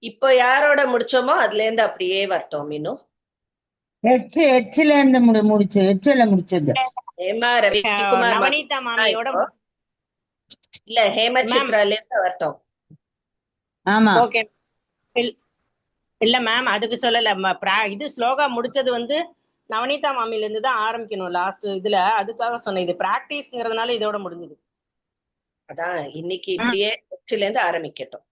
இப்போ யாரோட முடிச்சோமோ அதுல இருந்து அப்படியே வரட்டும் மீனு. எச்சுல இருந்து முடிச்சு எச்சுல முடிச்சது. ஹேமா ரவிக்குமார் நவநீதா மாமியோட இப்போ இல்ல ஹேம சித்ரால இருந்து வரட்டும். ஆமா ஓகே. இல்ல மேம் அதுக்கு சொல்லல. இது ஸ்லோகா முடிச்சது வந்து நவநீதா மாமில இருந்து தான் ஆரம்பிக்கணும் லாஸ்ட் இதுல. அதுக்காக சொன்னேன். இது பிராக்டிஸ்ங்கிறதுனால இதோட முடிஞ்சது. அதான் இன்னைக்கு இப்படியே எச்சுல இருந்து ஆரம்பிக்கட்டும்.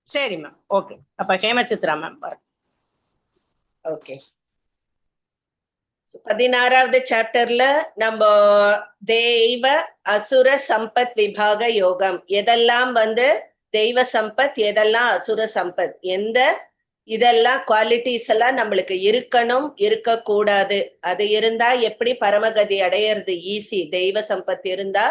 சரி மேம். ஓகே. அப்ப ஹேமசித்ரா மேம் பாருங்க. ஓகே. 16வது சாப்டர்ல நம்ம தெய்வ அசுர சம்பத் விபாக யோகம், எதெல்லாம் வந்து தெய்வ சம்பத், எதெல்லாம் அசுர சம்பத், எந்த இதெல்லாம் குவாலிட்டிஸ் எல்லாம் நம்மளுக்கு இருக்கணும், இருக்கக்கூடாது, அது இருந்தா எப்படி பரமகதி அடையிறது ஈஸி, தெய்வ சம்பத் இருந்தா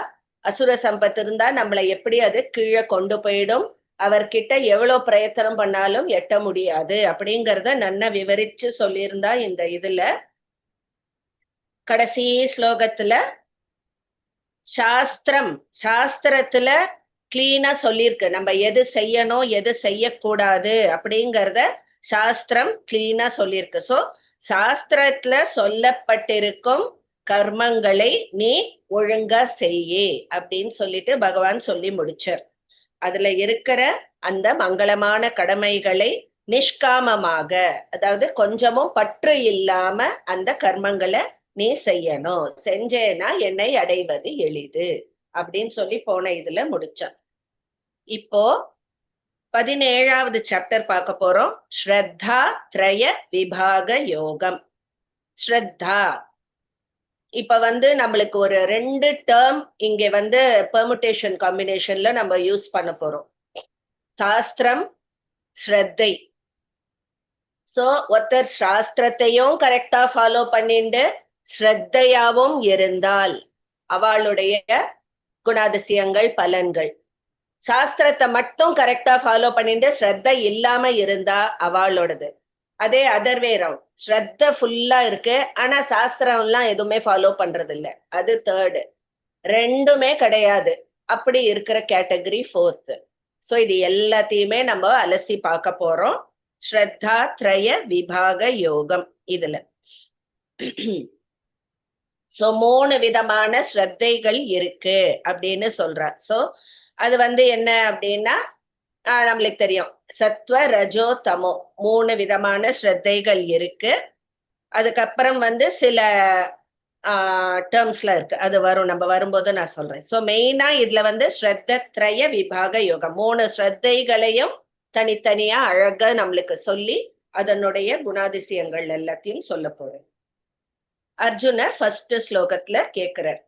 அசுர சம்பத் இருந்தா நம்மளை எப்படி அது கீழே கொண்டு போயிடும், அவர்கிட்ட எவ்வளவு பிரயத்தனம் பண்ணாலும் எட்ட முடியாது அப்படிங்கறத நன்னா விவரிச்சு சொல்லியிருந்தா இந்த இதுல. கடைசி ஸ்லோகத்துல சாஸ்திரத்துல கிளீனா சொல்லியிருக்கு நம்ம எது செய்யணும் எது செய்யக்கூடாது அப்படிங்கறத சாஸ்திரம் கிளீனா சொல்லியிருக்கு. சோ சாஸ்திரத்துல சொல்லப்பட்டிருக்கும் கர்மங்களை நீ ஒழுங்கா செய்யே அப்படின்னு சொல்லிட்டு பகவான் சொல்லி முடிச்சார். அதுல இருக்கிற அந்த மங்களமான கடமைகளை நிஷ்காமமாக, அதாவது கொஞ்சமும் பற்று இல்லாம அந்த கர்மங்களை நீ செய்யணும், செஞ்சேனா என்னை அடைவது எளிது அப்படின்னு சொல்லி போன இதுல முடிச்சான். இப்போ 17வது சாப்டர் பார்க்க போறோம். ஸ்ரத்தா த்ரய விபாக யோகம். ஸ்ரத்தா இப்ப வந்து நம்மளுக்கு ஒரு 2 டேர்ம் இங்க வந்து பெர்முடேஷன் காம்பினேஷன்ல நம்ம யூஸ் பண்ண போறோம். சாஸ்திரம், ஸ்ரத்தை. சோ ஒருத்தர் சாஸ்திரத்தையும் கரெக்டா ஃபாலோ பண்ணிட்டு ஸ்ரத்தையாவும் இருந்தால் அவளுடைய குணாதிசயங்கள் பலன்கள். சாஸ்திரத்தை மட்டும் கரெக்டா ஃபாலோ பண்ணிட்டு ஸ்ரத்த இல்லாம இருந்தா அவளோடது. அதே அதர்வே ரவுண்ட், ஸ்ரத்த ஃபுல்லா இருக்கு ஆனா சாஸ்திரம் எல்லாம் எதுவுமே ஃபாலோ பண்றது இல்ல, அது தேர்டு. ரெண்டுமே கிடையாது அப்படி இருக்கிற கேட்டகரி ஃபோர்த். சோ இது எல்லாத்தையுமே நம்ம அலசி பார்க்க போறோம். ஸ்ரத்தா த்ரய விபாக யோகம் இதுல. சோ 3 விதமான ஸ்ரத்தைகள் இருக்கு அப்படின்னு சொல்றார். சோ அது வந்து என்ன அப்படின்னா நம்மளுக்கு தெரியும், சத்வ ரஜோ தமோ 3 விதமான ஸ்ரத்தைகள் இருக்கு. அதுக்கப்புறம் வந்து சில டேர்ம்ஸ்ல இருக்கு, அது வரும், நம்ம வரும்போது நான் சொல்றேன். சோ மெயினா இதுல வந்து ஸ்ரத்த த்ரய விபாக யோகம் 3 ஸ்ரத்தைகளையும் தனித்தனியா அழகா நம்மளுக்கு சொல்லி அதனுடைய குணாதிசயங்கள் எல்லாத்தையும் சொல்ல போறேன். அர்ஜுனர் ஃபர்ஸ்ட் ஸ்லோகத்துல கேக்குறார்.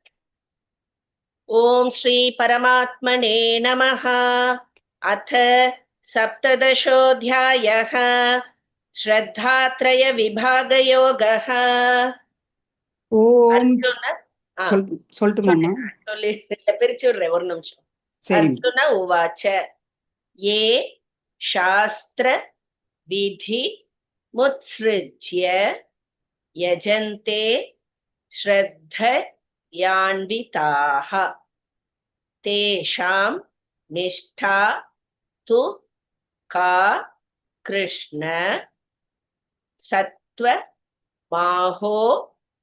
ஓம் ஸ்ரீ பரமாத்மனே நமஹ. அத சப்ததசோऽध्यायः ஸ்ரத்தாத்ரய விபாக யோகः. அர்ஜுனர் சொல்லட்டுமாமா? சொல்லி பிரிச்சு விடுறேன் ஒரு நிமிஷம். அர்ஜுன உவாச்ச ஏ சாஸ்திர விதி முத்ஸ்ருஜ்ய யஜந்தே ஸ்ரத்தயான்விதாः தேஷாம் நிஷ்டா து கா கிருஷ்ண சத்வ மாஹோ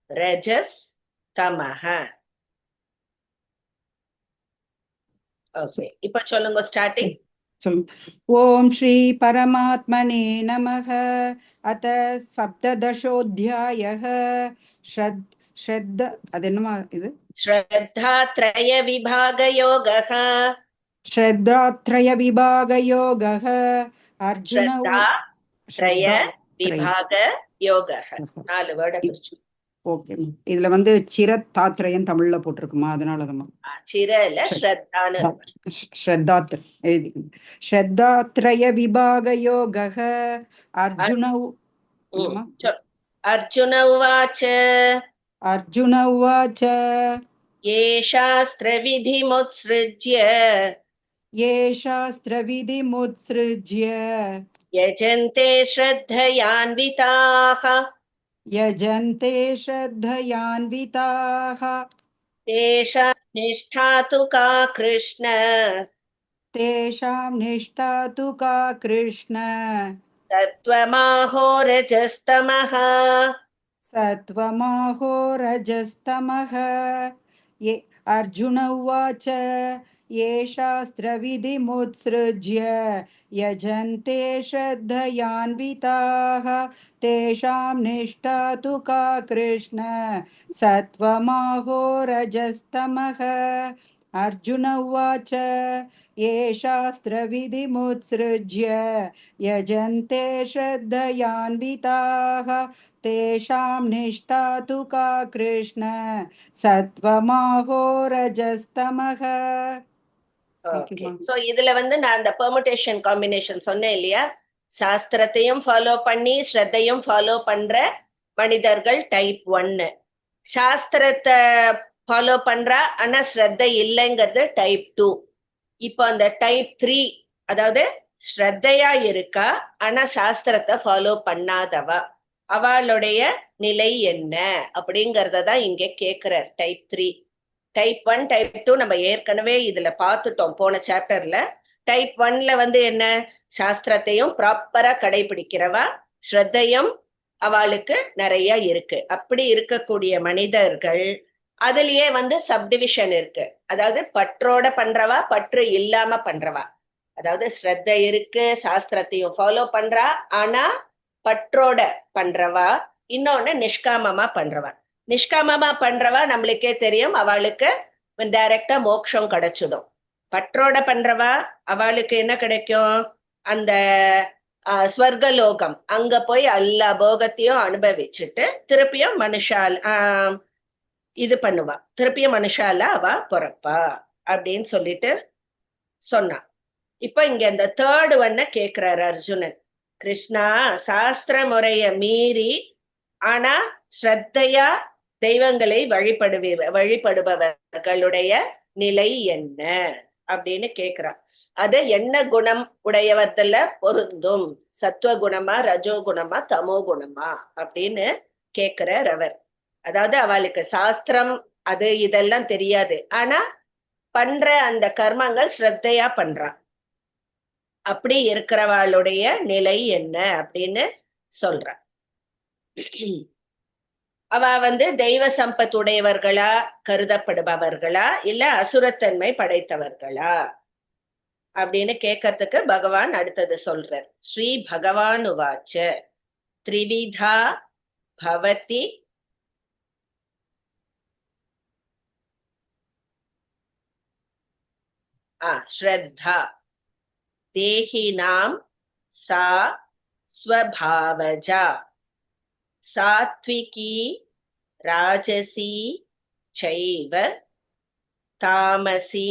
ரஜஸ் தமஹ. ஓகே, இப்ப சொல்லுங்க ஸ்டார்டிங். ஓம் ஸ்ரீ பரமாத்மனே நமஹ. அத சப்ததசோऽध्यायः ஸ்ரத்த அது என்னமா இது? ஸ்ரத்தா த்ரய விபாக யோகः. ஸ்ரத்தாத்ரய விபாக யோகः. அர்ஜுன த்ரய விபாக யோகः 4 வேர்டை பிரிச்சு. ஓகே, இதுல வந்து சிரத்தாத்ரயம் தமிழ்ல போட்டிருக்குமா, அதனாலதான் சிரல ஸ்ரத்தான ஸ்ரத்தாத்ரய விபாக யோகः. அர்ஜுன அர்ஜுன உவாச்ச. அர்ஜுன உவாச்ச ये शास्त्रविधिमुत्सृज्य यजन्ते श्रद्धयान्विताः तेषां निष्ठा तु का कृष्ण तेषां निष्ठा तु का कृष्ण सत्त्वमाहो रजस्तमः सत्त्वमाहो रजस्तमः ये अर्जुन उवाच ये शास्त्रविधिमुत्सृज्य यजन्ते श्रद्धयान्विताः तेषां निष्ठा तु का कृष्ण सत्त्वमाहो रजस्तमः अर्जुन उवाच ये शास्त्रविधिमुत्सृज्य यजन्ते श्रद्धयान्विताः तेषां निष्ठा तु का कृष्ण सत्वमाहो रजस्तमः. Thank you, okay. ma'am. So இதுல நான் அந்த பெர்முடேஷன் காம்பினேஷன் சொன்னேன் இல்லையா, சாஸ்திரத்தையும் ஃபாலோ பண்ணி ஸ்ரத்தையும் ஃபாலோ பண்ற மனிதர்கள் டைப் 1, சாஸ்திரத்தை ஃபாலோ பண்றா ஆனா ஸ்ரத்தை இல்லைங்கிறது டைப் 2. இப்போ அந்த டைப் 3, அதாவது ஸ்ரத்தையா இருக்கா ஆனா சாஸ்திரத்தை ஃபாலோ பண்ணாதவா, அவளுடைய நிலை என்ன அப்படிங்கறத தான் இங்க கேக்குறார் டைப் 3. டைப் 1 டைப் 2 நம்ம ஏற்கனவே இதுல பார்த்துட்டோம் போன சாப்டர்ல. டைப் 1ல என்ன, சாஸ்திரத்தையும் ப்ராப்பரா கடைபிடிக்கிறவா, ஸ்ரத்தையும் அவளுக்கு நிறைய இருக்கு. அப்படி இருக்கக்கூடிய மனிதர்கள் அதுலயே சப்டிவிஷன் இருக்கு. அதாவது பற்றோட பண்றவா, பற்று இல்லாம பண்றவா. அதாவது ஸ்ரத்த இருக்கு, சாஸ்திரத்தையும் ஃபாலோ பண்றா ஆனா பற்றோட பண்றவா, இன்னொன்னு நிஷ்காமமா பண்றவா. நிஷ்காமமா பண்றவா நம்மளுக்கே தெரியும், அவளுக்கு டைரக்டா மோட்சம் கிடைச்சிடும். பற்றோட பண்றவா அவளுக்கு என்ன கிடைக்கும், அந்த ஸ்வர்கலோகம், அங்க போய் எல்லா போகத்தையும் அனுபவிச்சுட்டு திருப்பியும் மனுஷால் இது பண்ணுவா, திருப்பியும் மனுஷால அவ பிறப்பா அப்படின்னு சொல்லிட்டு சொன்னா. இப்ப இங்க இந்த தேர்ட் ஒன்ன கேக்குறாரு அர்ஜுனன். கிருஷ்ணா, சாஸ்திர முறைய மீறி ஆனா ஸ்ரத்தையா தெய்வங்களை வழிபடுபவர்களுடைய நிலை என்ன அப்படின்னு கேக்குறான். அது என்ன குணம் உடையவர்ல பொருந்தும், சத்துவ குணமா, ரஜோ குணமா, தமோ குணமா அப்படின்னு கேக்குறார் அவர். அதாவது அவளுக்கு சாஸ்திரம் அது இதெல்லாம் தெரியாது, ஆனா பண்ற அந்த கர்மங்கள் ஸ்ரத்தையா பண்றான். அப்படி இருக்கிறவாளுடைய நிலை என்ன அப்படின்னு சொல்ற. அவ தெய்வ சம்பத்துடையவர்களா கருதப்படுபவர்களா இல்ல அசுரத்தன்மை படைத்தவர்களா அப்படின்னு கேட்கறதுக்கு பகவான் அடுத்தது சொல்றார். ஸ்ரீ பகவான் உவாச்ச த்ரிவிதா பவதி ஸ்ரத்தா தேஹினாம் சா ஸ்வபாவஜா சாத்விகி ராஜசி சைவ தாமசி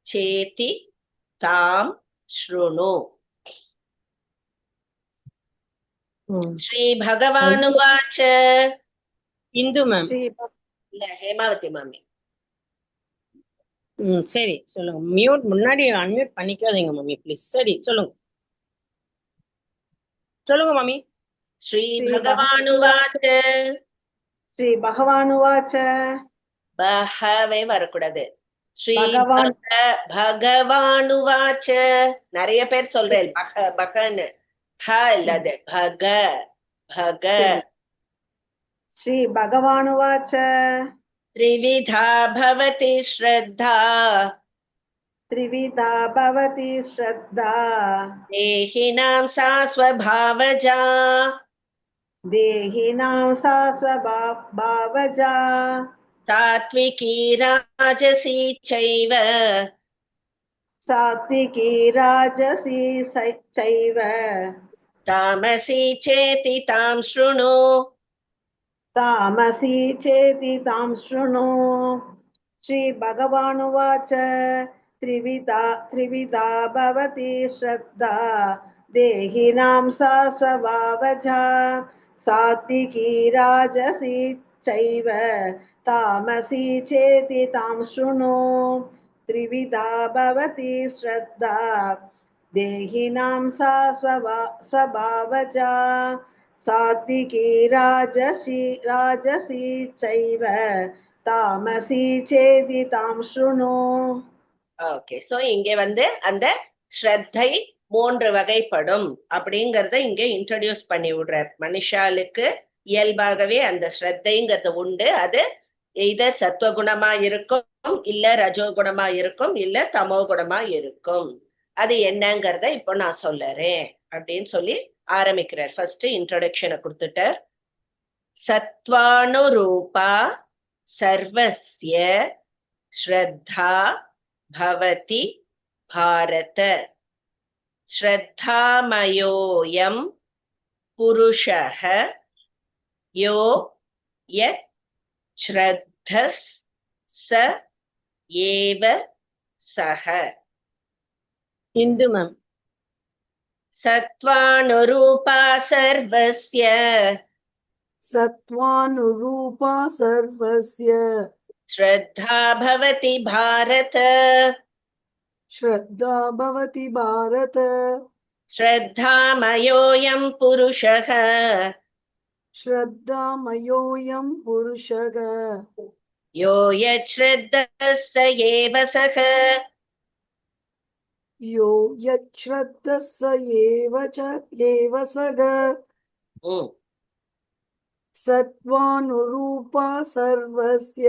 சேதி தாம் ஸ்ருணு. ஸ்ரீ பகவானுவாச்ச. இந்து மேம் இல்ல ஹேமாவதி மாமி. சரி சொல்லுங்க. மியூட் முன்னாடி அன்மியூட் பண்ணிக்காதீங்க மம்மி ப்ளீஸ். சரி சொல்லுங்க சொல்லுங்க மம்மி. ஸ்ரீ பகவானுவாச்ச. ஸ்ரீ பகவானுவாச்ச. பஹவே வரக்கூடாது. ஸ்ரீ பகவானுவாச்ச. நிறைய பேர் சொல்றேன் பக பகன்னு, ஹ இல்லாது பக பக. ஸ்ரீ பகவானுவாச்ச. த்ரிவிதா பவதி ஸ்ரத்தா த்ரிவிதா பவதி ஸ்ரத்தா தேஹினாம் சா ஸ்வபாவஜா தேஹினாம் சா ஸ்வபாவஜா சாத்விகி ராஜசி சைவ சாத்விகி ராஜசி சைவ தாமசி சேதி தாம் ஸ்ருணு. தாமசி சேதி தாம் ஸ்ருணு. ஸ்ரீ பகவானுவாச்ச த்ரிவிதா பவதி ஸ்ரத்தா தேஹினாம் சா ஸ்வபாவஜா சாத்விகி ராஜசி சைவ தாமசி சேதி தாம் ஸ்ருணு. த்ரிவிதா பவதி ஸ்ரத்தா தேஹினாம் சா ஸ்வபாவஜா சாத்விகி ராஜசி சைவ தாமசி சேதி தாம் ஸ்ருணு. ஓகே, சோ இங்க வந்து அந்த ஸ்ரத்தை 3 வகைப்படும் அப்படிங்கறத இங்க இன்ட்ரோடியூஸ் பண்ணி விடுறார். மனுஷாளுக்கு இயல்பாகவே அந்த ஸ்ரத்தைங்கிறது உண்டு. அது இதர் சத்துவகுணமா இருக்கும், இல்ல ரஜோகுணமா இருக்கும், இல்ல தமோ குணமா இருக்கும். அது என்னங்கறத இப்போ நான் சொல்லறேன் அப்படின்னு சொல்லி ஆரம்பிக்கிறார். ஃபர்ஸ்ட் இன்ட்ரோடக்ஷனை கொடுத்துட்டார். சத்வானுரூபா சர்வஸ்ய ஸ்ரத்தா பவதி பாரத. ஸ்ரத்தாமயோயம் புருஷः யோ யத் ஸ்ரத்தஸ் ச ஏவ சஹ. இந்து மேம். சத்வானுரூபா சர்வஸ்ய सत्त्वानुरूपा सर्वस्य ஸ்ரத்தா பவதி பாரத. श्रद्धा भवति भारत. ஸ்ரத்தாமயோயம் புருஷः श्रद्धामयोऽयं पुरुषः யோ யத் ஸ்ரத்தஸ் ச ஏவ சஹ. यो यच्छ्रद्धः स एव सः. ம். सत्त्वानुरूपा सर्वस्य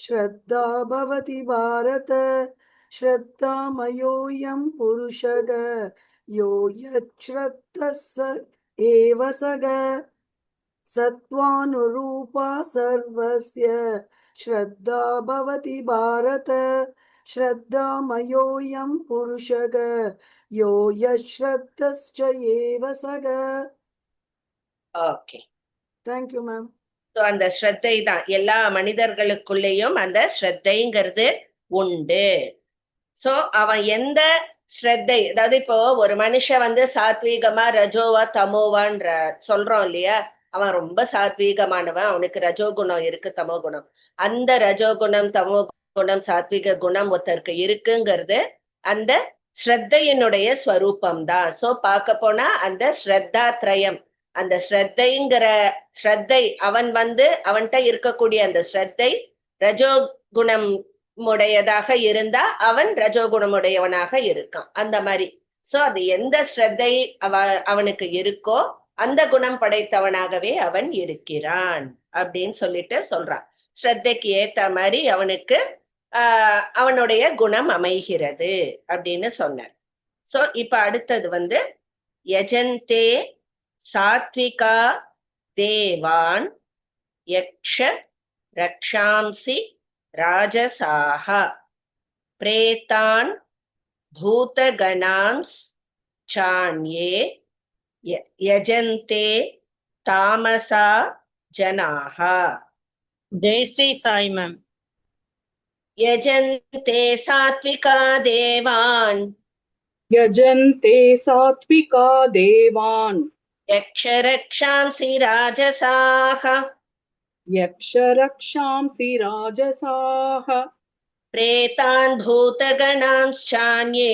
श्रद्धा भवति भारत. श्रद्धामयोऽयं पुरुषः यो यच्छ्रद्धः स एव सः. सत्त्वानुरूपा सर्वस्य श्रद्धा भवति भारत. श्रद्धामयोऽयं पुरुषः यो यच्छ्रद्धश्च एव सः. Okay, Thank you, ma'am. So அந்த ஸ்ரத்தை தான் எல்லா மனிதர்களுக்குள்ளேயும் அந்த ஸ்ரத்தைங்கிறது உண்டு. சோ அவன் எந்த ஸ்ரத்தை, அதாவது இப்போ ஒரு மனுஷன் வந்து சாத்வீகமா ரஜோவா தமோவான்ற சொல்றோம் இல்லையா, அவன் ரொம்ப சாத்வீகமானவன், அவனுக்கு ரஜோகுணம் இருக்கு தமோ குணம். அந்த ரஜோகுணம் தமோ குணம் சாத்வீக குணம் ஒருத்தருக்கு இருக்குங்கிறது அந்த ஸ்ரத்தையினுடைய ஸ்வரூபம் தான். சோ பார்க்க போனா அந்த ஸ்ரத்தா திரயம், அந்த ஸ்ரத்தைங்கிற ஸ்ரத்தை அவன் வந்து அவன்கிட்ட இருக்கக்கூடிய அந்த ஸ்ரத்தை ரஜோகுணம் உடையதாக இருந்தா அவன் ரஜோகுணமுடையவனாக இருக்கான், அந்த மாதிரி. சோ அது எந்த ஸ்ரத்தை அவனுக்கு இருக்கோ அந்த குணம் படைத்தவனாகவே அவன் இருக்கிறான் அப்படின்னு சொல்லிட்டு சொல்றான். ஸ்ரத்தைக்கு ஏத்த மாதிரி அவனுக்கு அவனுடைய குணம் அமைகிறது அப்படின்னு சொன்னார். சோ இப்ப அடுத்தது வந்து யஜந்தே சாத்விகா தேவான் யக்ஷ ரக்ஷாம்சி ராஜசாஹ பிரேதான் பூதகணாம்ஸ் சான்யே யஜந்தே தாமசா ஜனாஹ. ஜெயஸ்ரீ சாய் மேம். யஜந்தே சாத்விகா தேவான் यजन्ते सात्विका देवान् யக்ஷரக்ஷாம்சி ராஜசாஹ यक्षरक्षांसि राजसाः பிரேதான் பூதகணாம்ஸ்சான்யே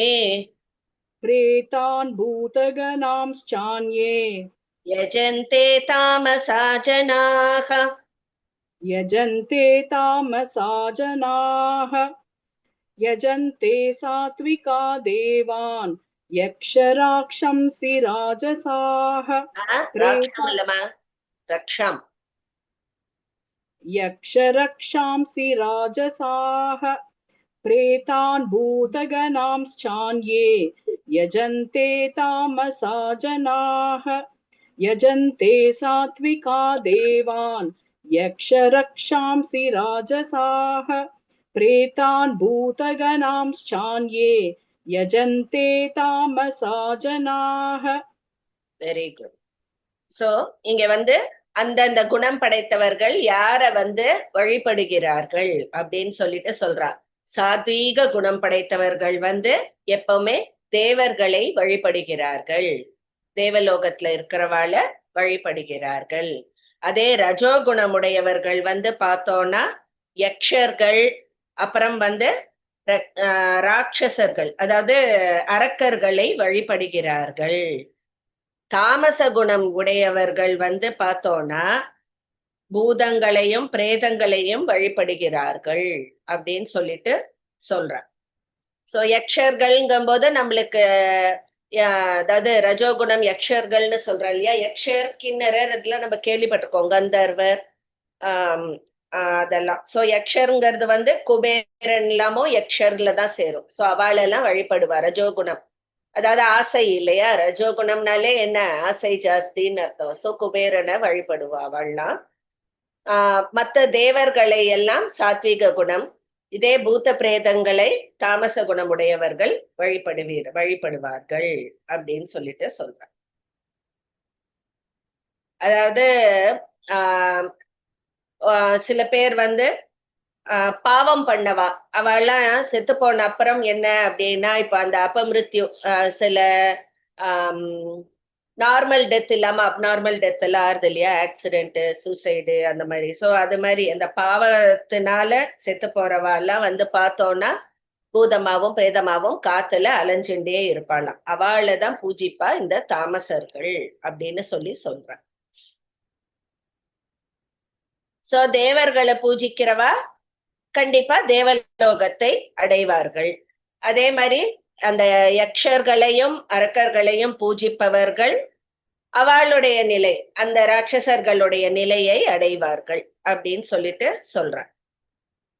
प्रेतान् भूतगणांश्चान्ये யஜந்தே தாமசா ஜனாஹ. यजन्ते तामसा जनाः यजन्ते सात्विका देवान् यक्षराक्षंसि राजसाः ராக்ஷம் இல்லமா, ரக்ஷாம். यक्षरक्षांसि राजसाः प्रेतान् भूतगणांश्चान्ये यजन्ते तामसा जनाः यजन्ते सात्विका देवान् यक्षरक्षांसि राजसाः प्रेतान् भूतगणांश्चान्ये यजन्ते तामसा जनाः. Very good. சோ இங்க வந்து அந்தந்த குணம் படைத்தவர்கள் யார வந்து வழிபடுகிறார்கள் அப்படின்னு சொல்லிட்டு சொல்றா. சாத்வீக குணம் படைத்தவர்கள் வந்து எப்பவுமே தேவர்களை வழிபடுகிறார்கள், தேவலோகத்துல இருக்கிறவாள வழிபடுகிறார்கள். அதே ரஜோகுணமுடையவர்கள் வந்து பார்த்தோம்னா யக்ஷர்கள், அப்புறம் வந்து ராட்சசர்கள், அதாவது அரக்கர்களை வழிபடுகிறார்கள். தாமச குணம் உடையவர்கள் வந்து பார்த்தோம்னா பூதங்களையும் பிரேதங்களையும் வழிபடுகிறார்கள் அப்படின்னு சொல்லிட்டு சொல்ற. சோ யக்ஷர்கள்ங்கும் போது நம்மளுக்கு அதாவது ரஜோகுணம் யக்ஷர்கள்னு சொல்றோம் இல்லையா? யக்ஷர், கிண்ணறர் இதெல்லாம் நம்ம கேள்விப்பட்டிருக்கோம், கந்தர்வர் அதெல்லாம். சோ யக்ஷருங்கிறது வந்து குபேரன் எல்லாமோ யக்ஷர்ல தான் சேரும். சோ அவளெல்லாம் வழிபடுவா ரஜோகுணம். அதாவது ஆசை இல்லையா? ரஜோகுணம்னாலே என்ன, ஆசை ஜாஸ்தின்னு அர்த்தம். சோ குபேரனை வழிபடுவா அவள்லாம். மத்த தேவர்களை எல்லாம் சாத்விக குணம், இதே பூத பிரேதங்களை தாமச குணமுடையவர்கள் வழிபடுவார்கள் அப்படின்னு சொல்லிட்டு சொல்றாங்க. அதாவது சில பேர் வந்து பாவம் பண்ணவா, அவெல்லாம் செத்து போன அப்புறம் என்ன அப்படின்னா, இப்ப அந்த அபமிருத்யு சில நார்மல் டெத் இல்லாம அப்நார்மல் டெத் எல்லாம் ஆறுது இல்லையா? ஆக்சிடென்ட், சூசைடு அந்த மாதிரி. சோ அது மாதிரி அந்த பாவத்தினால செத்து போறவா எல்லாம் வந்து பார்த்தோம்னா பூதமாவும் பிரேதமாவும் காத்துல அலைஞ்சுட்டே இருப்பாளாம். அவளை தான் பூஜிப்பா இந்த தாமசர்கள் அப்படின்னு சொல்றான். சோ தேவர்களை பூஜிக்கிறவா கண்டிப்பா தேவலோகத்தை அடைவார்கள். அதே மாதிரி அந்த யக்ஷர்களையும் அரக்கர்களையும் பூஜிப்பவர்கள் அவளுடைய நிலை, அந்த ராட்சசர்களுடைய நிலையை அடைவார்கள் அப்படின்னு சொல்லிட்டு சொல்றான்.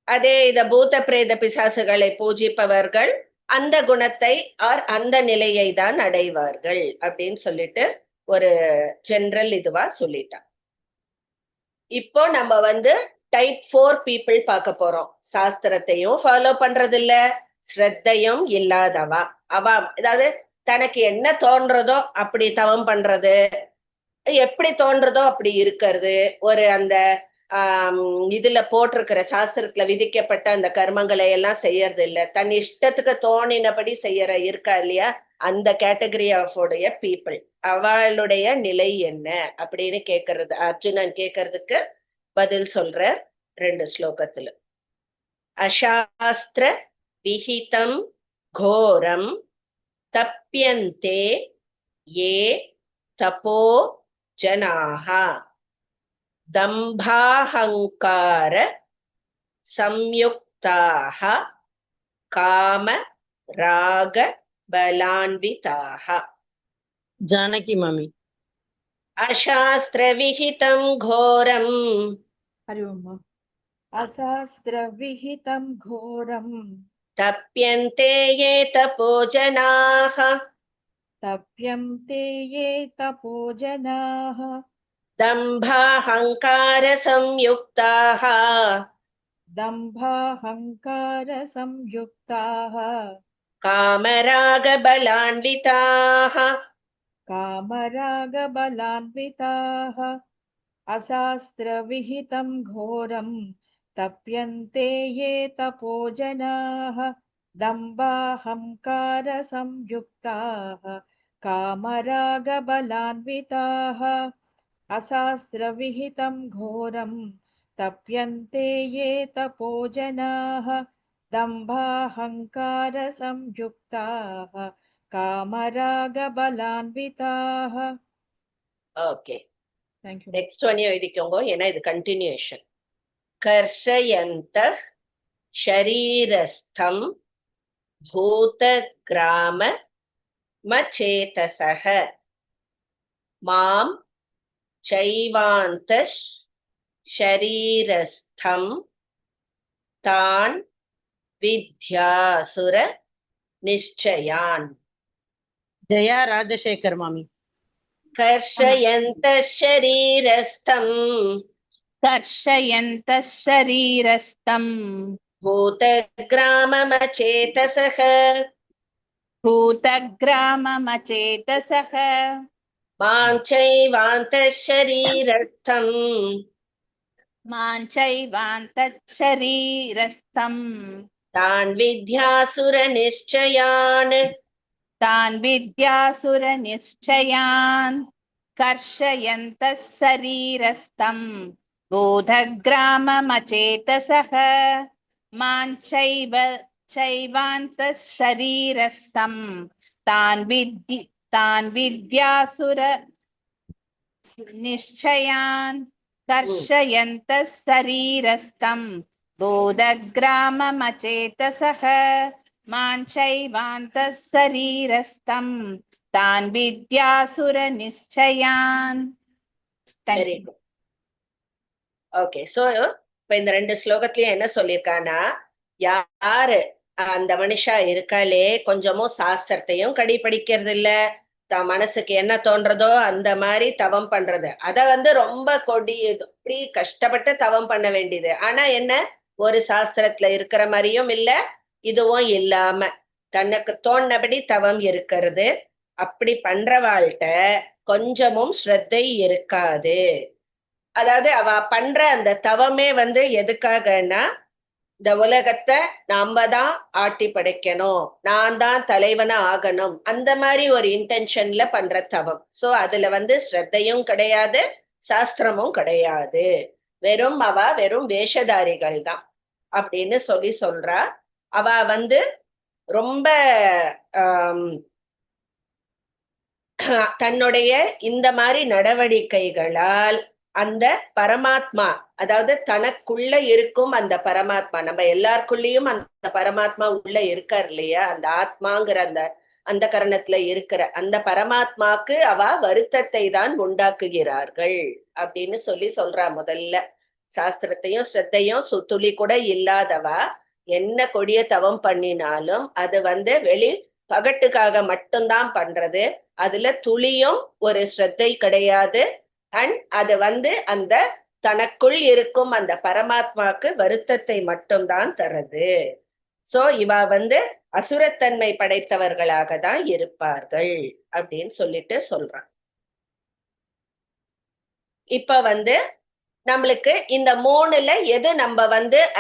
அதே இத பூத பிரேத பிசாசுகளை பூஜிப்பவர்கள் அந்த குணத்தை அந்த நிலையை தான் அடைவார்கள் அப்படின்னு சொல்லிட்டு ஒரு ஜெனரல் இதுவா சொல்லிட்டான். இப்போ நம்ம வந்து டைப் 4 பீப்புள் பார்க்க போறோம். சாஸ்திரத்தையும் ஃபாலோ பண்றது இல்ல, ஸ்ரத்தையும் இல்லாதவா. அதாவது தனக்கு என்ன தோன்றதோ அப்படி தவம் பண்றது, எப்படி தோன்றதோ அப்படி இருக்கிறது, ஒரு அந்த இதுல போட்டிருக்கிற சாஸ்திரத்துல விதிக்கப்பட்ட அந்த கர்மங்களை எல்லாம் செய்யறது இல்ல, தன் இஷ்டத்துக்கு தோணினபடி செய்யற இருக்கா இல்லையா? அந்த கேட்டகரி ஆஃப் உடைய பீப்புள் அவளுடைய நிலை என்ன அப்படின்னு கேட்கறது, அர்ஜுனன் கேட்கறதுக்கு பதில் சொல்ற 2 ஸ்லோகத்துல. அசாஸ்திர விஹிதம் கோரம் தப்யந்தே ஏ தபோ ஜனாஹ தம்பாஹங்கார சம்யுக்தாஹ காம ராக பலான்விதாஹ. ஜானகி மாமி. அசாஸ்திர விஹிதம் கோரம். हरि ओम। अशास्त्रविहितं घोरं तप्यन्ते ये तपोजनाः तप्यन्ते ये तपोजनाः दम्भाहङ्कारसंयुक्ताः दम्भाहङ्कारसंयुक्ताः कामरागबलान्विताः कामरागबलान्विताः अशास्त्रविहितं घोरं तप्यन्ते ये तपोजनाः दम्भाहङ्कारसंयुक्ताः कामरागबलान्विताः अशास्त्रविहितं घोरं तप्यन्ते ये तपोजनाः दम्भाहङ्कारसंयुक्ताः कामरागबलान्विताः. Okay, Thank you. Next one எழுதிக்கோங்க, ஏன்னா இது கண்டினியூஷன். கர்ஷயந்த ஷரீரஸ்தம் பூதகிராம மச்சேதசஹ மாம் சைவாந்தஷ் ஷரீரஸ்தம் தான் வித்யாசுர நிச்சயான். ஜெயா ராஜசேகர் மாமி. कर्षयन्तः शरीरस्थम् भूतग्राममचेतसः मां चैवान्तः शरीरस्थम् तान् विद्यासुरनिश्चयान् कर्षयन्तः शरीरस्थम् भूतग्राममचेतसः मां चैवान्तः शरीरस्थम् तान् विद्यासुरनिश्चयान् कर्षयन्तः शरीरस्थम् भूतग्राममचेतसः माञ्चैवान्तः शरीरस्थं तान् विद्यासुरनिश्चयान् Thank very you. Good. Okay, so இப்ப இந்த 2 ஸ்லோகத்திலயும் என்ன சொல்லியிருக்கானா, யாரு அந்த மனுஷா இருக்காளே கொஞ்சமும் சாஸ்திரத்தையும் கடைபிடிக்கிறது இல்ல, தான் மனசுக்கு என்ன தோன்றதோ அந்த மாதிரி தவம் பண்றது, அத ரொம்ப இப்படி கஷ்டப்பட்டு தவம் பண்ண வேண்டியது. ஆனா என்ன, ஒரு சாஸ்திரத்துல இருக்கிற மாதிரியும் இல்ல, இதுவும் இல்லாம தனக்கு தோணுனபடி தவம் இருக்கிறது. அப்படி பண்றவாள்கிட்ட கொஞ்சமும் ஸ்ரத்தை இருக்காது. அதாவது அவ பண்ற அந்த தவமே எதுக்காகன்னா, இந்த உலகத்தை நாம தான் ஆட்டி படைக்கணும், நான் தான் தலைவனா ஆகணும், அந்த மாதிரி ஒரு இன்டென்ஷன்ல பண்ற தவம். சோ அதுல ஸ்ரத்தையும் கிடையாது, சாஸ்திரமும் கிடையாது, வெறும் வேஷதாரிகள் தான் அப்படின்னு சொல்றா. அவ ரொம்ப ஆம், தன்னுடைய இந்த மாதிரி நடவடிக்கைகளால் அந்த பரமாத்மா, அதாவது தனக்குள்ள இருக்கும் அந்த பரமாத்மா, நம்ம எல்லாருக்குள்ளயும் அந்த பரமாத்மா உள்ள இருக்கார் இல்லையா, அந்த ஆத்மாங்கிற அந்த கரணத்துல இருக்கிற அந்த பரமாத்மாக்கு அவ வருத்தத்தை தான் உண்டாக்குகிறார்கள் அப்படின்னு சொல்றா. முதல்ல சாஸ்திரத்தையும் ஸ்ரத்தையும் துளி கூட இல்லாதவா என்ன கொடிய தவம் பண்ணினாலும் அது வெளி பகட்டுக்காக மட்டும்தான் பண்றது, அதுல துளியும் ஒரு ஸ்ரத்தை கிடையாது. அண்ட் அது அந்த தனக்குள் இருக்கும் அந்த பரமாத்மாக்கு வருத்தத்தை மட்டும்தான் தருது. சோ இவ அசுரத்தன்மை படைத்தவர்களாக தான் இருப்பார்கள் அப்படின்னு சொல்றான். இப்ப நம்மளுக்கு இந்த 3ல எது நம்ம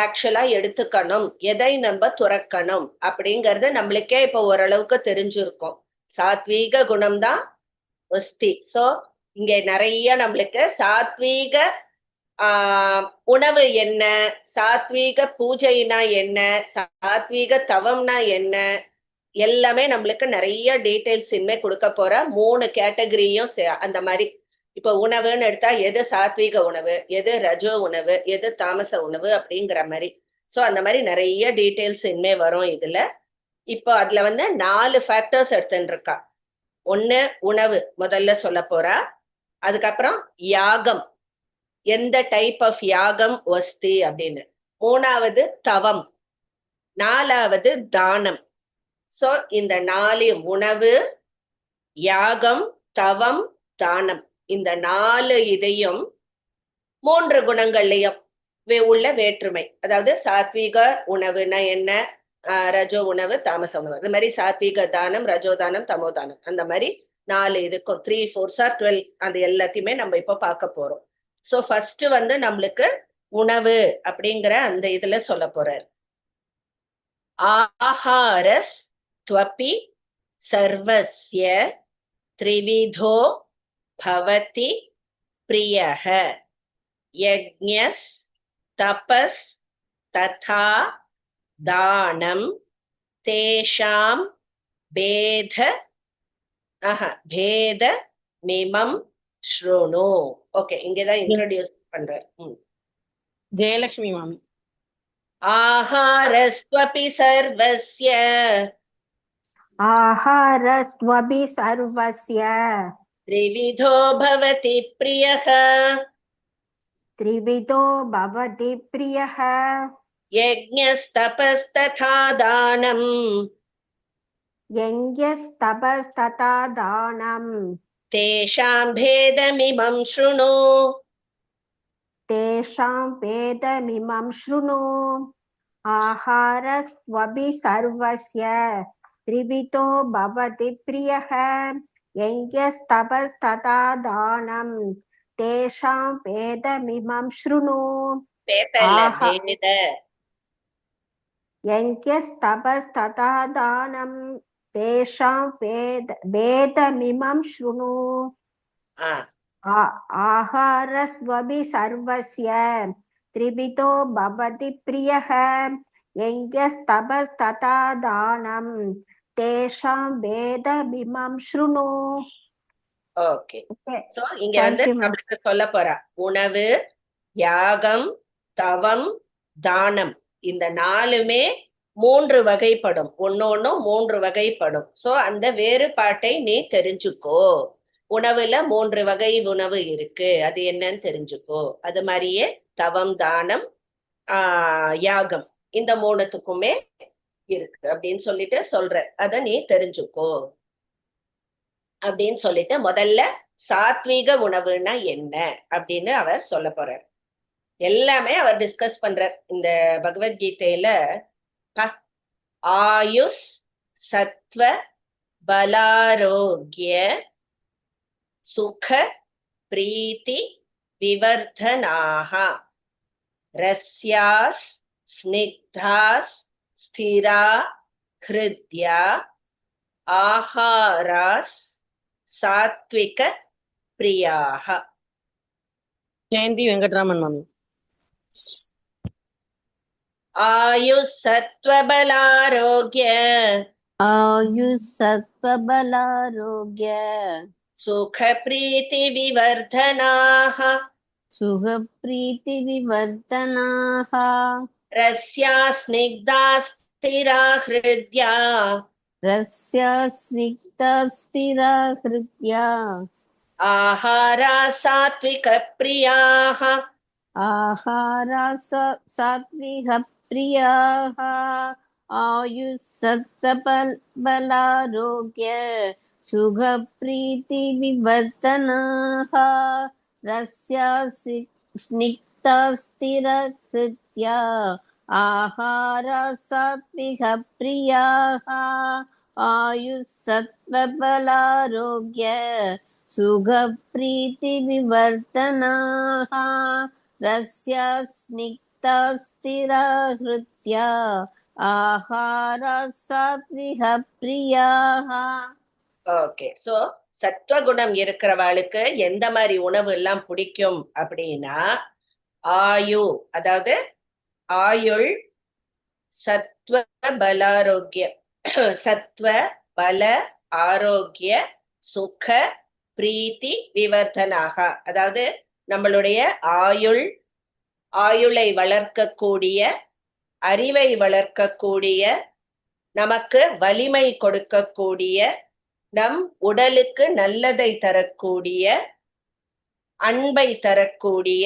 ஆக்சுவலா எடுத்துக்கணும், எதை நம்ம துறக்கணும் அப்படிங்கறது நம்மளுக்கே இப்ப ஓரளவுக்கு தெரிஞ்சிருக்கும். சாத்வீக குணம் தான் வஸ்தி. சோ இங்க நிறைய நம்மளுக்கு சாத்வீக உணவு என்ன, சாத்வீக பூஜைனா என்ன, சாத்வீக தவம்னா என்ன, எல்லாமே நம்மளுக்கு நிறைய டீடைல்ஸ் இனிமே கொடுக்க போற. 3 கேட்டகரியும் அந்த மாதிரி. இப்ப உணவுன்னு எடுத்தா எது சாத்வீக உணவு, எது ரஜோ உணவு, எது தாமச உணவு அப்படிங்கிற மாதிரி. சோ அந்த மாதிரி நிறைய டீடைல்ஸ் இனிமே வரும் இதுல. இப்போ அதுல 4 ஃபேக்டர்ஸ் எடுத்துட்டு இருக்கா. 1 உணவு முதல்ல சொல்ல போறா. அதுக்கப்புறம் யாகம், எந்த டைப் ஆஃப் யாகம் வஸ்தி அப்படின்னு. 3வது தவம், 4வது தானம். சோ இந்த 4 உணவு, யாகம், தவம், தானம், இந்த 4 இதையும் 3 குணங்கள்லயும் உள்ள வேற்றுமை. அதாவது சாத்வீக உணவுனா என்ன, ரஜோ உணவு, தாமச உணவு, அது மாதிரி சாத்வீக தானம், ரஜோ தானம், தமோ தானம், அந்த மாதிரி 4 இதுக்கும் 3 4 12 அது எல்லாத்தையுமே நம்ம இப்ப பார்க்க போறோம். சோ ஃபர்ஸ்ட் நம்மளுக்கு உணவு அப்படிங்கிற அந்த இதுல சொல்ல போறார். ஆஹாரஸ் த்வபி சர்வஸ்ய த்ரிவிதோ பவதி பிரியஹ யஜ்ஞஸ் தபஸ் ததா தானம் தேஷாம் பேத பேத மிமம் ஸ்ருணு. ஓகே, இங்கதான் இன்ட்ரோடியூஸ் பண்றார். ஜெயலட்சுமி மாமி. ஆஹாரஸ்வபி சர்வஸ்ய ஆஹாரஸ்வபி சர்வஸ்ய த்ரிவிதோ பவதி பிரியஹ த்ரிவிதோ பவதி பிரியஹ யஜ்ஞஸ்தபஸ்ததா தானம் யஜ்ஞஸ்தபஸ்ததா தானம் தேஷாம் பேதமிமம் ஸ்ருணு. தேஷாம் பேதமிமம் ஸ்ருணு. ஆஹாரஸ்வபி சர்வஸ்ய த்ரிவிதோ பவதி பிரியஹ யஜ்ஞஸ்தபஸ்ததா தானம் தேஷாம் பேதமிமம் ஸ்ருணு. பேத யஜ்ஞஸ்தபஸ்ததா தானம் தேஷாம் பேதமிமம் ஸ்ருணு. ஆஹாரஸ்வபி சர்வஸ்ய த்ரிவிதோ பவதி பிரியஹ யஜ்ஞஸ்தபஸ்ததா தானம் தேஷாம் பேதமிமம் ஸ்ருணு. ஓகே, சோ இங்க நம்மளுக்கு சொல்ல போறா உணவு, யாகம், தவம், தானம், இந்த 4மே மூன்று வகைப்படும், ஒன்னொன்னும் மூன்று வகைப்படும். சோ அந்த வேறுபாட்டை நீ தெரிஞ்சுக்கோ. உணவுல மூன்று வகை உணவு இருக்கு, அது என்னன்னு தெரிஞ்சுக்கோ. அது மாதிரியே தவம், தானம், யாகம், இந்த மூணுத்துக்குமே இருக்கு அப்படின்னு சொல்லிட்டு சொல்ற. அத நீ தெரிஞ்சுக்கோ அப்படின்னு சொல்லிட்டு முதல்ல சாத்வீக உணவுன்னா என்ன அப்படின்னு அவர் சொல்ல போறார். எல்லாமே அவர் டிஸ்கஸ் பண்றார் இந்த பகவத்கீதையில. ஆயுஷ் சத்வ பலாரோக்கிய சுக பிரீத்தி விவர்தனாக ரஸ்யாஸ் ஸ்னிக்தாஸ் ஸ்திரா ஹிருத்யா ஆஹாராஸ் சாத்விக பிரியாக. ஜெயந்தி வெங்கட்ராமன் மாமி. ஆயுஷ் சத்வபலாரோக்ய ஆயுஷ் சத்வபலாரோக்ய சுக பிரீத்தி விவர்தனாக சுகப்ரீதி விவர்தனாக ரஸ்யா ஸ்னிக்தா ஸ்திரா ஹிருத்யா ரஸ்யா ஸ்னிக்தா ஸ்திரா ஹிருத்யா ஆஹாரா சாத்விக பிரியாக ஆஹாரா சாத்விக பிரியாக ஆயுஷ் சத்வபலாரோக்ய சுகப்ரீதி விவர்தனாக ரஸ்யா ஸ்னிக்தா ஸ்திரா ஹிருத்யா ஆஹாரா சாத்விக பிரியாக ஆயுஷ் சத்வபலாரோக்ய சுகப்ரீதி விவர்தனாக ரஸ்யா ஸ்னிக்தா ஸ்திரா ஹிருத்யா ஆஹாரா சாத்விக பிரியாக. ஓகே, சோ சத்வகுணம் இருக்கிறவாளுக்கு எந்த மாதிரி உணவு எல்லாம் பிடிக்கும் அப்படின்னா, ஆயு அதாவது ஆயுள், சத்வ பலாரோக்கிய சத்வ பல ஆரோக்கிய சுக பிரீத்தி விவர்தனாக, அதாவது நம்மளுடைய ஆயுளை வளர்க்கக்கூடிய, அறிவை வளர்க்கக்கூடிய, நமக்கு வலிமை கொடுக்கக்கூடிய, நம் உடலுக்கு நல்லதை தரக்கூடிய, அன்பை தரக்கூடிய,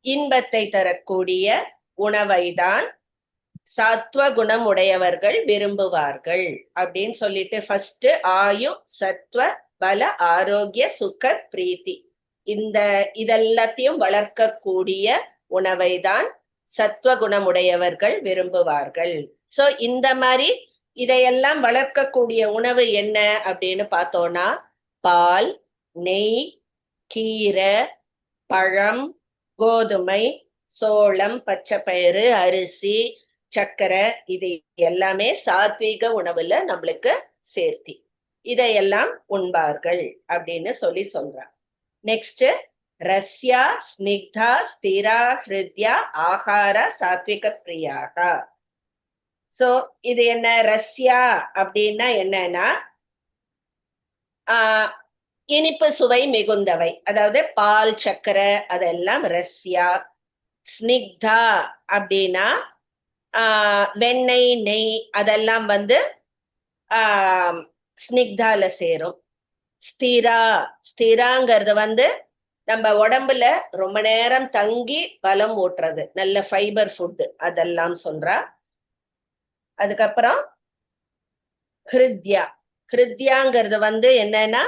இன்பத்தை தரக்கூடிய உணவைதான் சத்வகுணம் உடையவர்கள் விரும்புவார்கள் அப்படின்னு சொல்லிட்டு ஃபர்ஸ்ட் ஆயு சத்வ பல ஆரோக்கிய சுக பிரீத்தி இதெல்லாத்தையும் வளர்க்கக்கூடிய உணவைதான் சத்வகுணமுடையவர்கள் விரும்புவார்கள். சோ இந்த மாதிரி இதையெல்லாம் வளர்க்கக்கூடிய உணவு என்ன அப்படின்னு பார்த்தோம்னா, பால், நெய், கீரை, பழம், கோதுமை, சோளம், பச்சைப்பயிறு, அரிசி, சர்க்கரை, இது எல்லாமே சாத்வீக உணவுல நம்மளுக்கு சேர்த்தி இதையெல்லாம் உண்பார்கள் அப்படின்னு சொல்றார். நெக்ஸ்ட் ரஸ்யா ஸ்னிக்தா ஸ்திரா ஹிருத்யா ஆஹார சாத்விக பிரியாக. சோ இது என்ன ரஸ்யா அப்படின்னா என்னன்னா, இனிப்பு சுவை மிகுந்தவை, அதாவது பால், சர்க்கரை, அதெல்லாம் ரஸ்யா. ஸ்னிக்தா அப்படின்னா வெண்ணெய், நெய், அதெல்லாம் ஸ்னிக்தால சேரும். ஸ்திராங்கிறது நம்ம உடம்புல ரொம்ப நேரம் தங்கி பலம் ஊட்டுறது, நல்ல ஃபைபர் ஃபுட், அதெல்லாம் சொல்றா. அதுக்கப்புறம் ஹிருத்யாங்கிறது என்னன்னா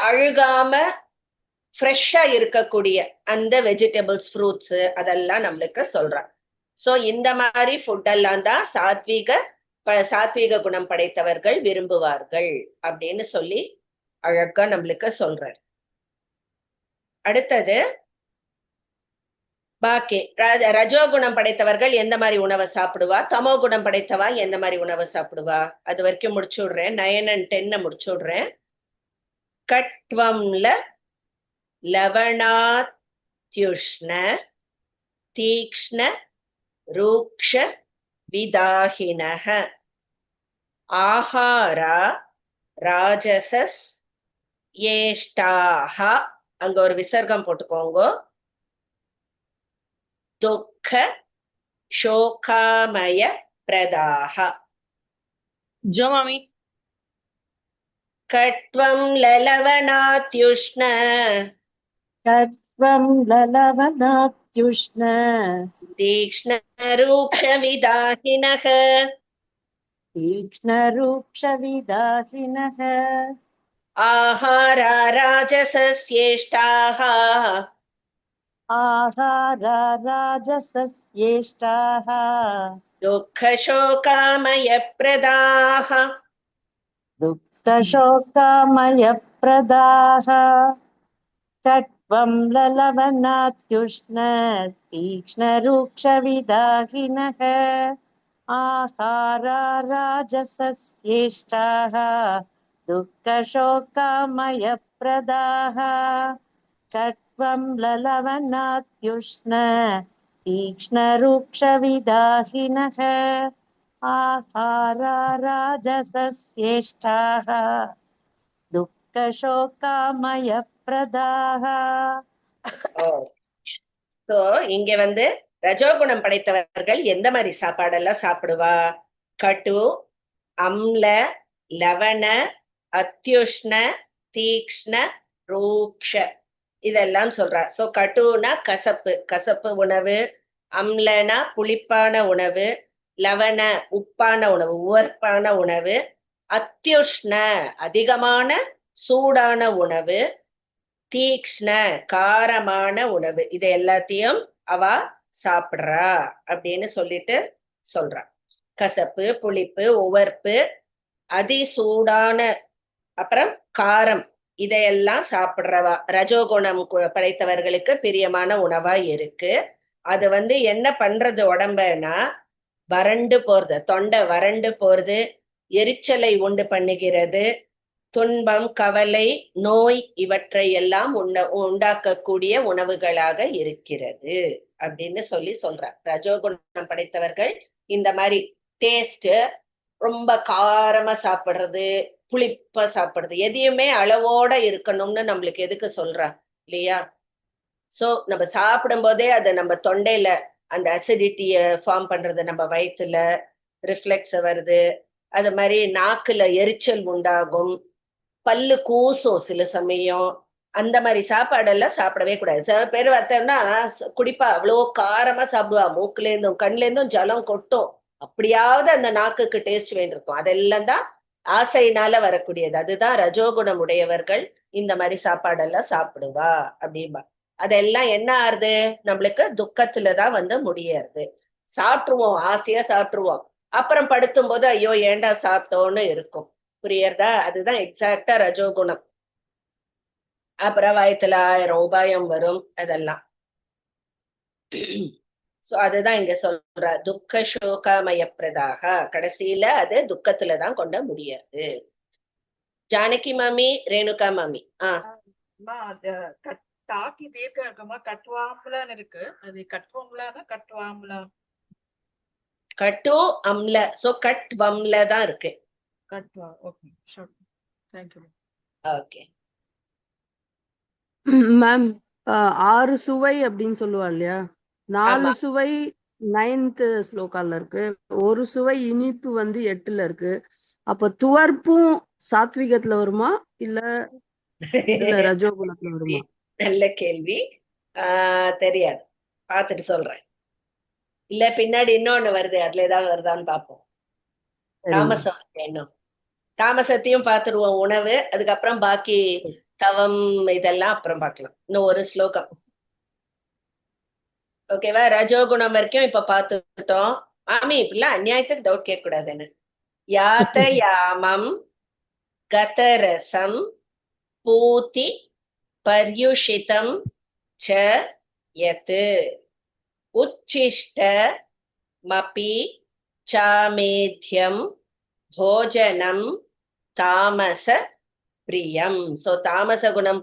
அழுகாம ஃப்ரெஷ்ஷா இருக்கக்கூடிய அந்த வெஜிடபிள்ஸ், ஃப்ரூட்ஸ், அதெல்லாம் நம்மளுக்கு சொல்றான். சோ இந்த மாதிரி ஃபுட் எல்லாம் தான் சாத்வீக குணம் படைத்தவர்கள் விரும்புவார்கள் அப்படின்னு சொல்லி அழகா நம்மளுக்கு சொல்றார். அடுத்தது பாக்கி ரஜோகுணம் படைத்தவர்கள் எந்த மாதிரி உணவை சாப்பிடுவா, தமோ குணம் படைத்தவா எந்த மாதிரி உணவை சாப்பிடுவா, அது வரைக்கும் முடிச்சு விடுறேன். 9 and 10 முடிச்சு விடுறேன். கட்வம்ல லவணாத்யுஷ்ண தீக்ஷ்ண ரூக்ஷ விதாஹினஹ ஆஹாரா ராஜசஸ் ஏஷ்டாஹ, அங்க ஒரு விசர்க்கம் போட்டுக்கோங்க, துக்க शोकामय प्रदाः ஜோ மாமி. कट्वं ललवणात्युष्ण கட்வம் லலவனாத்யுஷ்ண तीक्ष्णरूक्षविदाहिनः தீக்ஷ்ணரூக்ஷவிதாகினः आहारा राजसस्येष्टाः ஆஹாரா ராஜசஸ்யேஷ்டாः दुःखशोकामयप्रदाः दुःखशोकामयप्रदाः कट्वं ललवनात्युष्ण तीक्ष्णरूक्षविदाहिनः आहारा राजसस्येष्टाः दुःखशोकामयप्रदाः कट्वं ललवनात्युष्ण तीक्ष्णरूक्षविदाहिनः आहारा राजसस्येष्टाः दुःखशोकामयप्रदाः சோ இங்க வந்து ரஜோகுணம் படைத்தவர்கள் எந்த மாதிரி சாப்பாடெல்லாம் சாப்பிடுவா? கட்டு, அம்ல, லவண, அத்யுஷ்ண, தீக்ஷ்ண, ரூக்ஷ இதெல்லாம் சொல்றா. சோ கட்டுனா கசப்பு கசப்பு உணவு, அம்லனா புளிப்பான உணவு, லவண உப்பான உணவு உவர்ப்பான உணவு, அத்யுஷ்ண அதிகமான சூடான உணவு, தீக்ஷ்ண காரமான உணவு. இது எல்லாத்தையும் அவ சாப்பிடுறா அப்படின்னு சொல்லிட்டு சொல்றா. கசப்பு, புளிப்பு, உவர்ப்பு, அதிசூடான அப்புறம் காரம் இதையெல்லாம் சாப்பிடுறவா ரஜோகுணம் படைத்தவர்களுக்கு பிரியமான உணவா இருக்கு. அது வந்து என்ன பண்றது உடம்புனா வறண்டு போறது, தொண்டை வறண்டு போறது, எரிச்சலை உண்டு பண்ணுகிறது, துன்பம், கவலை, நோய் இவற்றை எல்லாம் உண்டாக்கக்கூடிய உணவுகளாக இருக்கிறது அப்படின்னு சொல்றார். ரஜோகுணம் படைத்தவர்கள் இந்த மாதிரி டேஸ்ட் ரொம்ப காரமா சாப்பிடுறது, புளிப்பா சாப்பிடுறது, எதையுமே அளவோட இருக்கணும்னு நம்மளுக்கு எதுக்கு சொல்றா இல்லையா? சோ நம்ம சாப்பிடும் போதே அது நம்ம தொண்டையில அந்த அசிடிட்டிய ஃபார்ம் பண்றது, நம்ம வயிற்றுல ரிஃப்ளெக்ஸ் வருது, அது மாதிரி நாக்குல எரிச்சல் உண்டாகும், பல்லு கூசும் சில சமயம். அந்த மாதிரி சாப்பாடெல்லாம் சாப்பிடவே கூடாது. சில பேர் பார்த்தோம்னா குடிப்பா, அவ்வளோ காரமா சாப்பிடுவா, மூக்குல இருந்தும் கண்ல இருந்தும் ஜலம் கொட்டும், அப்படியாவது அந்த நாக்குக்கு டேஸ்ட் வேண்டியிருக்கும். அதெல்லாம் தான் ஆசையினால வரக்கூடியது. அதுதான் ரஜோகுணம் உடையவர்கள் இந்த மாதிரி சாப்பாடெல்லாம் சாப்பிடுவா அப்படின்பா. அதெல்லாம் என்ன ஆறுது? நம்மளுக்கு துக்கத்துலதான் வந்து முடியாது. சாப்பிட்டுருவோம், ஆசையா சாப்பிட்டுருவோம், அப்புறம் படுத்தும் போது ஐயோ ஏண்டா சாப்பிட்டோன்னு இருக்கும். புரியறதா? அதுதான் எக்ஸாக்டா ரஜோகுணம். அப்புறம் வயத்துல 1000 உபாயம் வரும் அதெல்லாம். சோ அதுதான் இங்க சொல்ற துக்க சோகமயப்பிரதாக. கடைசியில அது துக்கத்துலதான் கொண்ட முடியாது. ஜானகி மாமி, ரேணுகா மாமி. டாக்கி தீர்க்க இருக்குமா? கட்வாம்லான்னு இருக்கு, அது கட்வம்லானா கட்வாம்லா? கட்டு அம்ல. சோ கட் வம்ல தான் இருக்கு. கட்வா. Okay, sure. Thank you. Okay ma'am, 6 சுவை அப்படின்னு சொல்லுவா இல்லையா? 4 சுவை 9th ஸ்லோகால இருக்கு, ஒரு சுவை இனிப்பு வந்து 8ல இருக்கு. அப்ப துவர்ப்பும் சாத்விகத்துல வருமா இல்ல இதுல ரஜோகுணத்துல வருமா? நல்ல கேள்வி. தெரியாது, பாத்துட்டு சொல்றேன். இல்ல பின்னாடி இன்னொன்னு வருது, அதுல ஏதாவது வருதான்னு பாப்போம். தாமசம் இன்னும் தாமசத்தையும் பாத்துருவோம், உணவு. அதுக்கப்புறம் பாக்கி தவம் இதெல்லாம் அப்புறம் பார்க்கலாம். இன்னும் ஒரு ஸ்லோகம். ஓகேவா? ரஜோகுணம் வரைக்கும் இப்ப பாத்துட்டோம். மாமி இப்படிலாம் அநியாயத்துக்கு டவுட் கேட்க கூடாதுன்னு. யாத்த யாமம் கதரசம் பூதி பர்யுஷிதம் ச யத் உச்சிஷ்ட மபி சாமேத்யம் போஜனம் தாமச பிரியம். சோ தாமச குணம்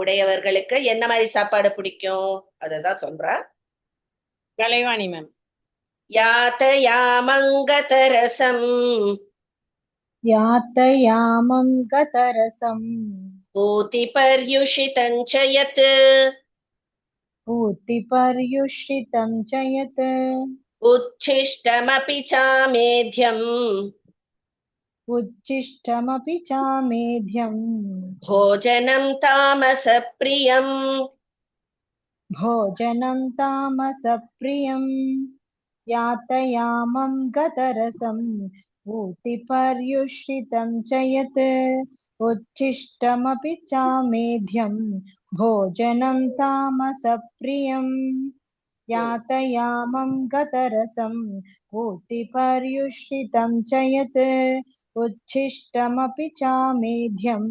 உடையவர்களுக்கு என்ன மாதிரி சாப்பாடு பிடிக்கும் அததான் சொல்றா. கலைவாணி மேம். யாத்தயாமம் கதரசம் யாத்தயாமம் கதரசம் பூதி பர்யுஷிதம் ச யத் பூதி பர்யுஷிதம் ச யத் उच्छिष्टमपि चामेध्यम् उच्छिष्टमपि चामेध्यम् भोजनं तामसप्रियम् भोजनं तामसप्रियम् यातयामं गतरसं ऊतिपर्युषितं च यत् उच्छिष्टमपि चामेध्यं भोजनं तामसप्रियम् यातयामं गतरसं ऊतिपर्युषितं च यत् उच्छिष्टमपि चामेध्यं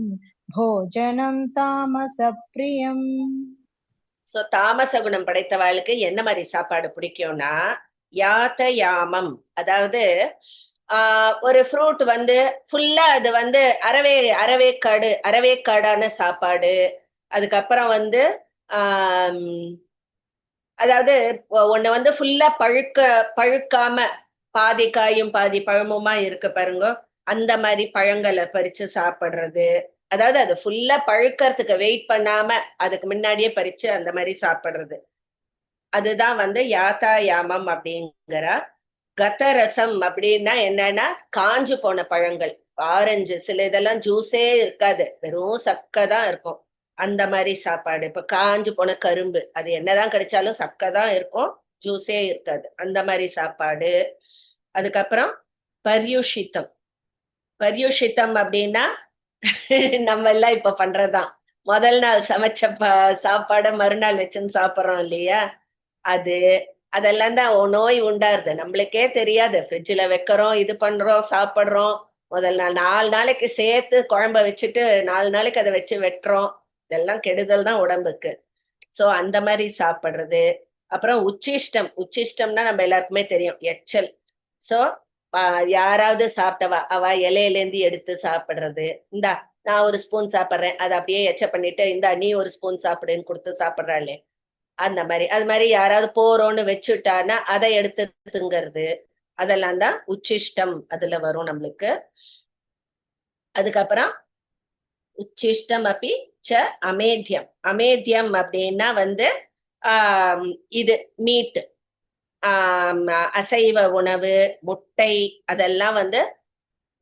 भोजनं तामसप्रियम् சோ தாமச குணம் படைத்தவாளுக்கு என்ன மாதிரி சாப்பாடு பிடிக்கும்னா யாத்தயாமம், அதாவது ஒரு ஃப்ரூட் வந்து ஃபுல்லா அது வந்து அரவேக்காடான சாப்பாடு. அதுக்கப்புறம் வந்து அதாவது ஒண்ணு வந்து ஃபுல்லா பழுக்காம பாதி காயும் பாதி பழமுமா இருக்கு பாருங்க, அந்த மாதிரி பழங்களை பறிச்சு சாப்பிடுறது. அதாவது அது ஃபுல்லா பழுக்கிறதுக்கு வெயிட் பண்ணாம அதுக்கு முன்னாடியே பறிச்சு அந்த மாதிரி சாப்பிடுறது, அதுதான் வந்து யாத்தாயாமம் அப்படிங்கிற. கதரசம் அப்படின்னா என்னன்னா காஞ்சு போன பழங்கள், ஆரஞ்சு சில இதெல்லாம் ஜூஸே இருக்காது, வெறும் சக்கை தான் இருக்கும், அந்த மாதிரி சாப்பாடு. இப்ப காஞ்சு போன கரும்பு அது என்னதான் கிடைச்சாலும் சக்கை தான் இருக்கும், ஜூஸே இருக்காது, அந்த மாதிரி சாப்பாடு. அதுக்கப்புறம் பர்யூஷித்தம். பர்யூஷித்தம் அப்படின்னா நம்ம எல்லாம் இப்ப பண்றதுதான், முதல் நாள் சமைச்ச சாப்பாடை மறுநாள் வச்சுன்னு சாப்பிடுறோம் இல்லையா, அதெல்லாம் தான் நோய் உண்டாருது, நம்மளுக்கே தெரியாது. ஃப்ரிட்ஜில் வைக்கிறோம், இது பண்றோம், சாப்பிடுறோம். முதல் நாள் 4 நாளைக்கு சேர்த்து குழம்ப வச்சுட்டு 4 நாளைக்கு அதை வச்சு வெட்டுறோம், இதெல்லாம் கெடுதல் தான் உடம்புக்கு. சோ அந்த மாதிரி சாப்பிடுறது. அப்புறம் உச்சிஷ்டம். உச்சிஷ்டம்னா நம்ம எல்லாருக்குமே தெரியும், எச்சல். சோ யாராவது சாப்பிட்டவா அவ இலையிலேந்து எடுத்து சாப்பிடுறது, இந்தா நான் ஒரு ஸ்பூன் சாப்பிட்றேன், அதை அப்படியே எச்ச பண்ணிட்டு இந்தா நீ ஒரு ஸ்பூன் சாப்பிடுன்னு கொடுத்து சாப்பிட்றாளே, அந்த மாதிரி. அது மாதிரி யாராவது போறோன்னு வச்சுட்டானா அதை எடுத்து திங்கிறது, அதெல்லாம் தான் உச்சிஷ்டம் அதுல வரும் நம்மளுக்கு. அதுக்கப்புறம் உச்சிஷ்டம் அப்படி ச அமேத்தியம். அமேத்தியம் அப்படின்னா வந்து இது மீட், அசைவ உணவு, முட்டை, அதெல்லாம் வந்து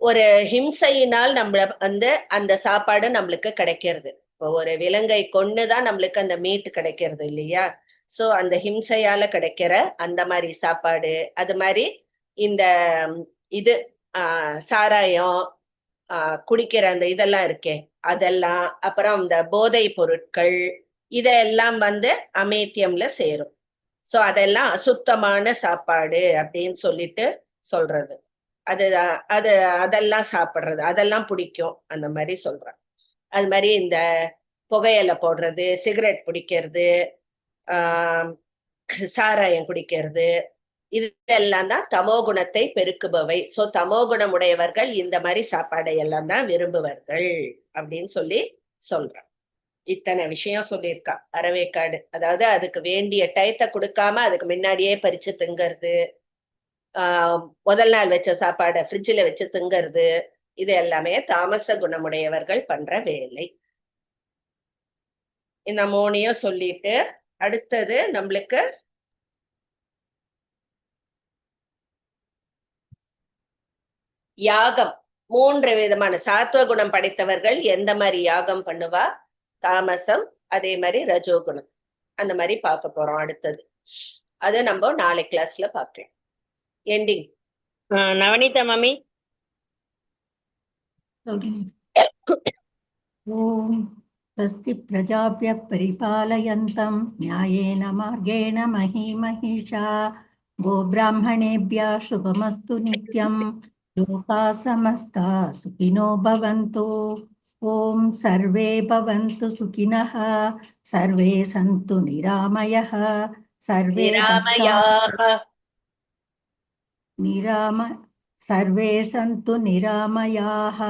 ஒரு ஹிம்சையினால் நம்மள வந்து அந்த சாப்பாடு நம்மளுக்கு கிடைக்கிறது. இப்போ ஒரு விலங்கை கொன்னுதான் நம்மளுக்கு அந்த மீட் கிடைக்கிறது இல்லையா, சோ அந்த ஹிம்சையால கிடைக்கிற அந்த மாதிரி சாப்பாடு. அது மாதிரி இந்த இது சாராயம், குடிக்கிற அந்த இதெல்லாம் இருக்கே அதெல்லாம், அப்புறம் இந்த போதை பொருட்கள், இதெல்லாம் வந்து அமேத்தியம்ல சேரும். சோ அதெல்லாம் அசுத்தமான சாப்பாடு அப்படின்னு சொல்லிட்டு சொல்றது. அதெல்லாம் சாப்பிடுறது, அதெல்லாம் பிடிக்கும், அந்த மாதிரி சொல்றேன். அது மாதிரி இந்த புகையில போடுறது, சிகரெட் பிடிக்கிறது, சாராயம் குடிக்கிறது, இதெல்லாம் தான் தமோ குணத்தை பெருக்குபவை. சோ தமோ குணம் உடையவர்கள் இந்த மாதிரி சாப்பாடை எல்லாம் தான் விரும்புவார்கள் அப்படின்னு சொல்லி சொல்றேன். இத்தனை விஷயம் சொல்லியிருக்கா அரவேக்காடு. அதாவது அதுக்கு வேண்டிய டயத்தை கொடுக்காம அதுக்கு முன்னாடியே பறிச்சு திங்கிறது, முதல் நாள் வச்ச சாப்பாடை ஃப்ரிட்ஜில் வச்சு திங்கிறது, இது எல்லாமே தாமச குணமுடையவர்கள் பண்ற வேலை. இந்த 3 சொல்லிட்டு அடுத்தது நம்மளுக்கு யாகம். 3 விதமான சாத்துவ குணம் படைத்தவர்கள் எந்த மாதிரி யாகம் பண்ணுவா, தாமசம், அதே மாதிரி ரஜோகுணம், அந்த மாதிரி பார்க்க போறோம் அடுத்தது. அது நம்ம நாளை கிளாஸ்ல பார்க்கலாம். எண்டிங் நவனிதா மாமி. ஓம் ஸ்வஸ்தி பிரஜாப்யः परिपालयन्तं न्यायेन मार्गेण महीमहिषा गोब्राह्मणेभ्यः शुभमस्तु नित्यं लोकाः समस्ताः सुखिनो भवन्तु। ओम सर्वे भवन्तु सुखिनः, सर्वे सन्तु निरामयः, सर्वे सर्वे सन्तु निरामयाः,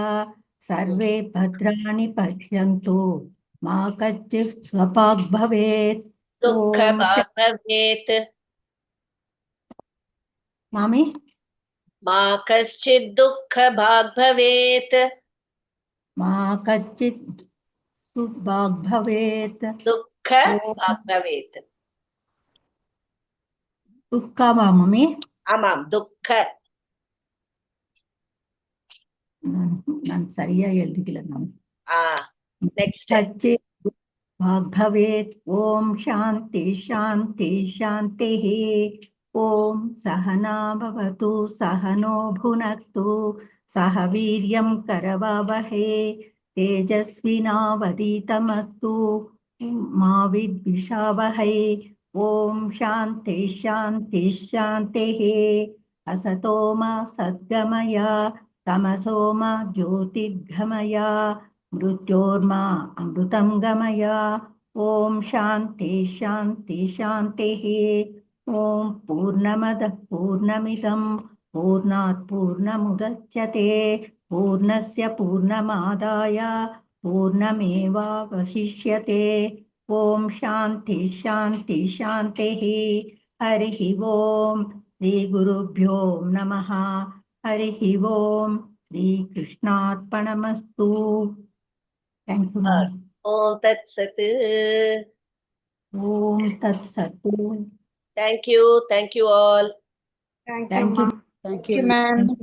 सर्वे भद्राणि पश्यन्तु, मा कश्चित् स्वभाग् भवेत्। दुःख भाग् भवेत्। मामी मा कश्चित् दुःख भाग् भवेत्। मा कश्चित् सुभाग् भवेत्। दुःख भाग् भवेत्। துக்காவா மாமி? ஆமாம், துக்க. நான் சரியா எழுதிக்கல மாமி. நெக்ஸ்ட். कच्चित् भवेत्। ॐ शान्ति शान्ति शान्तिः। ॐ सहना भवतु सहनो भुनक्तु सह वीर्यं करवावहै तेजस्विनावधीतमस्तु मा विद्विषावहै। ॐ शान्ति शान्ति शान्तिः। असतो मा सद्गमय तमसो मा ज्योतिर्गमय मृत्योर्मा अमृतं गमय। ॐ शान्ति शान्ति शान्तिः। ॐ पूर्णमदः पूर्णमिदं पूर्णात् पूर्णमुदच्यते पूर्णस्य पूर्णमादाय पूर्णमेवावशिष्यते। ॐ शान्ति शान्ति शान्तिः। हरिः ॐ श्रीगुरुभ्यो नमः। हरिः ॐ श्रीकृष्णार्पणमस्तु। Thank you, ma'am. ஓம் தத் சத்து. Om Tat Sat. Thank you all. Thank you, Thank you. ma'am. Thank Thank you, you. ma'am.